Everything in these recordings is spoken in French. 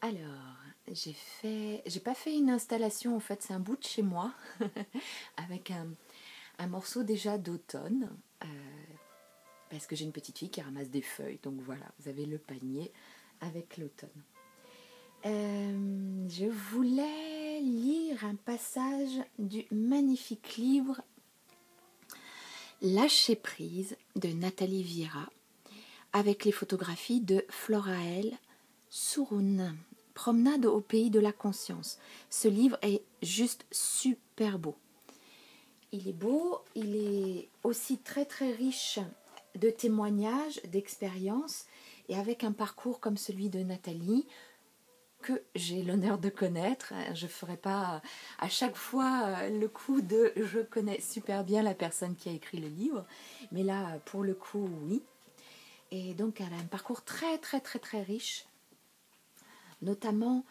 Alors, j'ai pas fait une installation, en fait, c'est un bout de chez moi, avec un morceau déjà d'automne, euh, parce que j'ai une petite fille qui ramasse des feuilles, donc voilà, vous avez le panier avec l'automne. Je voulais lire un passage du magnifique livre Lâcher prise de Nathalie Vira, avec les photographies de Floraël Souroun. Promenade au pays de la conscience. Ce livre est juste super beau. Il est beau, il est aussi très très riche de témoignages, d'expériences, et avec un parcours comme celui de Nathalie, que j'ai l'honneur de connaître. Je ne ferai pas à chaque fois le coup de je connais super bien la personne qui a écrit le livre, mais là, pour le coup, oui. Et donc, elle a un parcours très très très très riche, notamment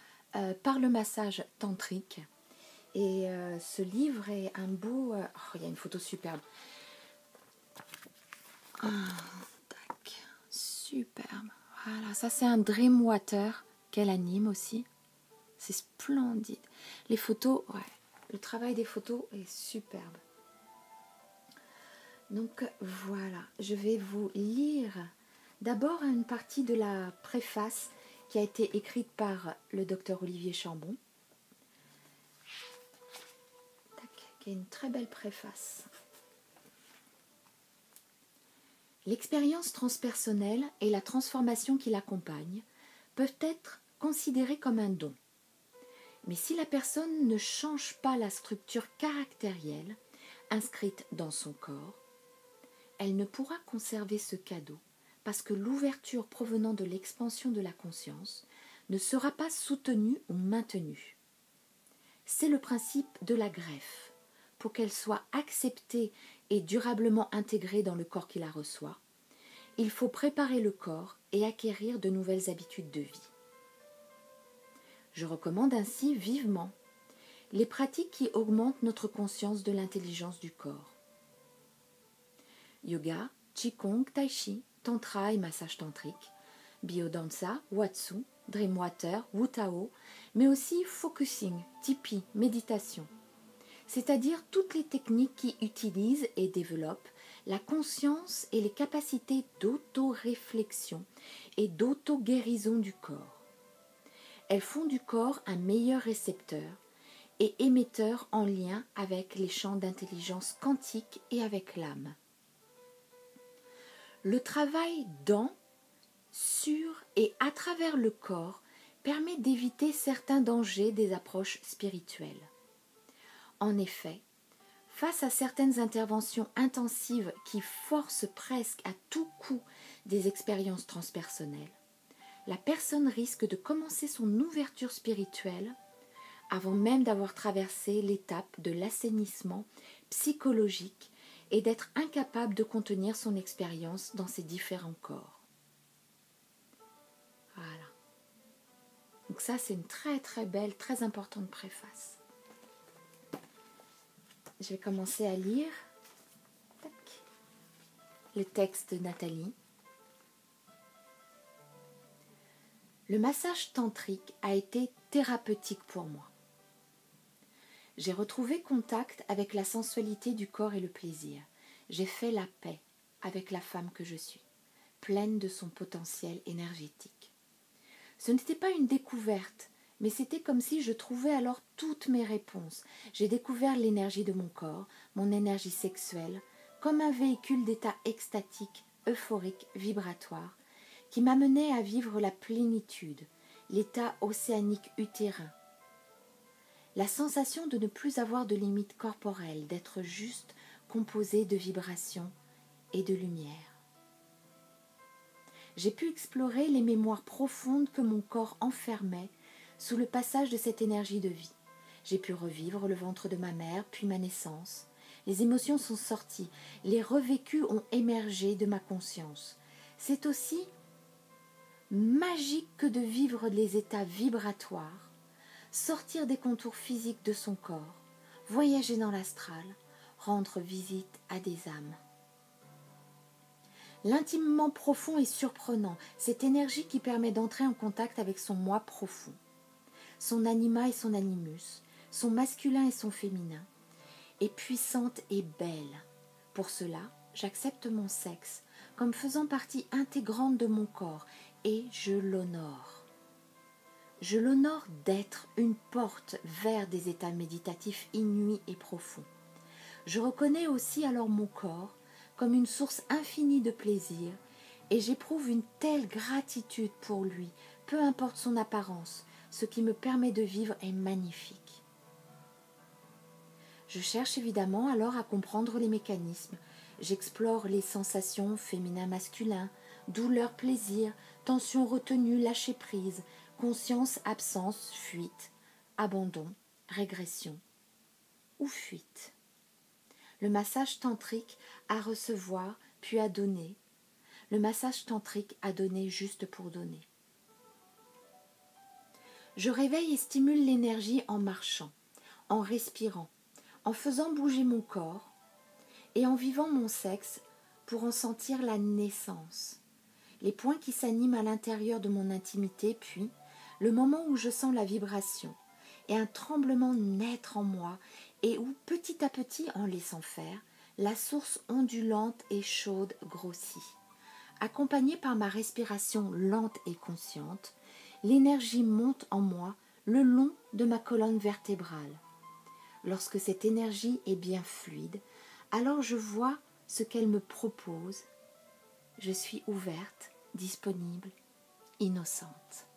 par le massage tantrique. Et ce livre est un beau... il y a une photo superbe. Tac, superbe. Voilà, ça c'est un Dreamwater qu'elle anime aussi. C'est splendide. Les photos, ouais, le travail des photos est superbe. Donc voilà, je vais vous lire d'abord une partie de la préface qui a été écrite par le docteur Olivier Chambon. Qui est une très belle préface. L'expérience transpersonnelle et la transformation qui l'accompagne peuvent être considérées comme un don. Mais si la personne ne change pas la structure caractérielle inscrite dans son corps, elle ne pourra conserver ce cadeau parce que l'ouverture provenant de l'expansion de la conscience ne sera pas soutenue ou maintenue. C'est le principe de la greffe. Pour qu'elle soit acceptée et durablement intégrée dans le corps qui la reçoit, il faut préparer le corps et acquérir de nouvelles habitudes de vie. Je recommande ainsi vivement les pratiques qui augmentent notre conscience de l'intelligence du corps. Yoga, Qigong, Tai Chi, Tantra et massage tantrique, Biodanza, Watsu, Dreamwater, Wu Tao, mais aussi Focusing, Tipi, méditation. C'est-à-dire toutes les techniques qui utilisent et développent la conscience et les capacités d'auto-réflexion et d'auto-guérison du corps. Elles font du corps un meilleur récepteur et émetteur en lien avec les champs d'intelligence quantique et avec l'âme. Le travail dans, sur et à travers le corps permet d'éviter certains dangers des approches spirituelles. En effet, face à certaines interventions intensives qui forcent presque à tout coup des expériences transpersonnelles, la personne risque de commencer son ouverture spirituelle avant même d'avoir traversé l'étape de l'assainissement psychologique et d'être incapable de contenir son expérience dans ses différents corps. Voilà. Donc ça, c'est une très très belle, très importante préface. Je vais commencer à lire le texte de Nathalie. Le massage tantrique a été thérapeutique pour moi. J'ai retrouvé contact avec la sensualité du corps et le plaisir. J'ai fait la paix avec la femme que je suis, pleine de son potentiel énergétique. Ce n'était pas une découverte, mais c'était comme si je trouvais alors toutes mes réponses. J'ai découvert l'énergie de mon corps, mon énergie sexuelle, comme un véhicule d'état extatique, euphorique, vibratoire, qui m'amenait à vivre la plénitude, l'état océanique utérin. La sensation de ne plus avoir de limites corporelles, d'être juste composé de vibrations et de lumière. J'ai pu explorer les mémoires profondes que mon corps enfermait sous le passage de cette énergie de vie. J'ai pu revivre le ventre de ma mère, puis ma naissance. Les émotions sont sorties, les revécus ont émergé de ma conscience. C'est aussi magique que de vivre les états vibratoires, sortir des contours physiques de son corps, voyager dans l'astral, rendre visite à des âmes. L'intimement profond est surprenant, cette énergie qui permet d'entrer en contact avec son moi profond. son anima et son animus, son masculin et son féminin, est puissante et belle. Pour cela, j'accepte mon sexe comme faisant partie intégrante de mon corps et je l'honore. Je l'honore d'être une porte vers des états méditatifs inouïs et profonds. Je reconnais aussi alors mon corps comme une source infinie de plaisir et j'éprouve une telle gratitude pour lui, peu importe son apparence, ce qui me permet de vivre est magnifique. Je cherche évidemment alors à comprendre les mécanismes. J'explore les sensations féminin-masculin, douleur, plaisir, tension retenue, lâcher prise, conscience, absence, fuite, abandon, régression ou fuite. Le massage tantrique à recevoir puis à donner. Le massage tantrique à donner juste pour donner. Je réveille et stimule l'énergie en marchant, en respirant, en faisant bouger mon corps et en vivant mon sexe pour en sentir la naissance, les points qui s'animent à l'intérieur de mon intimité, puis le moment où je sens la vibration et un tremblement naître en moi et où petit à petit, en laissant faire, la source ondulante et chaude grossit. Accompagnée par ma respiration lente et consciente, l'énergie monte en moi le long de ma colonne vertébrale. Lorsque cette énergie est bien fluide, alors je vois ce qu'elle me propose. Je suis ouverte, disponible, innocente.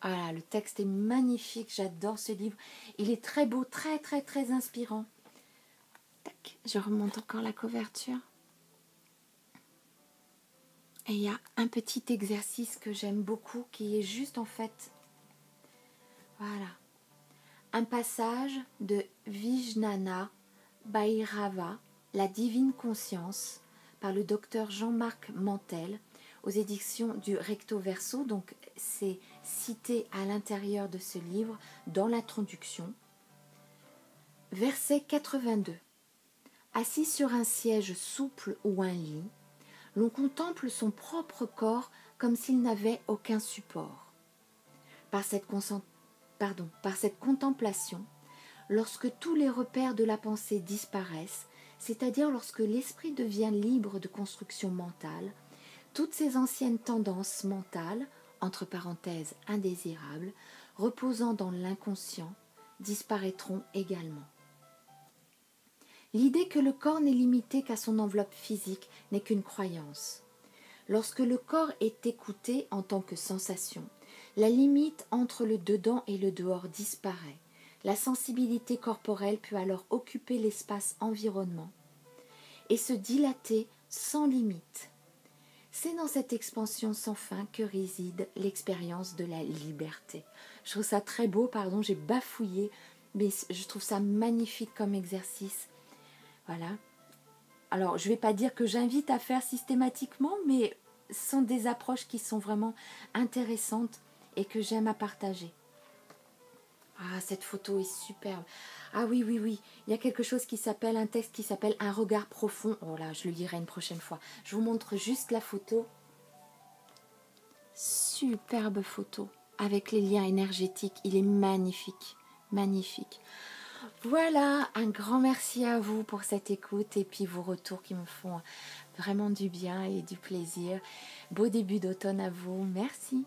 Voilà, le texte est magnifique, j'adore ce livre. Il est très beau, très très très inspirant. Tac, je remonte encore la couverture. Et il y a un petit exercice que j'aime beaucoup qui est juste en fait, voilà, un passage de Vijnana Bhairava, la divine conscience, par le docteur Jean-Marc Mantel, aux éditions du Recto Verso. Donc c'est cité à l'intérieur de ce livre dans l'introduction. Verset 82. Assis sur un siège souple ou un lit, l'on contemple son propre corps comme s'il n'avait aucun support. Par cette contemplation, lorsque tous les repères de la pensée disparaissent, c'est-à-dire lorsque l'esprit devient libre de construction mentale, toutes ces anciennes tendances mentales, entre parenthèses indésirables, reposant dans l'inconscient, disparaîtront également. L'idée que le corps n'est limité qu'à son enveloppe physique n'est qu'une croyance. Lorsque le corps est écouté en tant que sensation, la limite entre le dedans et le dehors disparaît. La sensibilité corporelle peut alors occuper l'espace environnement et se dilater sans limite. C'est dans cette expansion sans fin que réside l'expérience de la liberté. Je trouve ça très beau, j'ai bafouillé, mais je trouve ça magnifique comme exercice. Voilà. Alors, je ne vais pas dire que j'invite à faire systématiquement, mais ce sont des approches qui sont vraiment intéressantes et que j'aime à partager. Ah, cette photo est superbe. Ah oui, il y a quelque chose qui s'appelle, un texte qui s'appelle Un regard profond. Oh là, je le lirai une prochaine fois. Je vous montre juste la photo. Superbe photo, avec les liens énergétiques. Il est magnifique, magnifique. Voilà, un grand merci à vous pour cette écoute et puis vos retours qui me font vraiment du bien et du plaisir. Beau début d'automne à vous. Merci.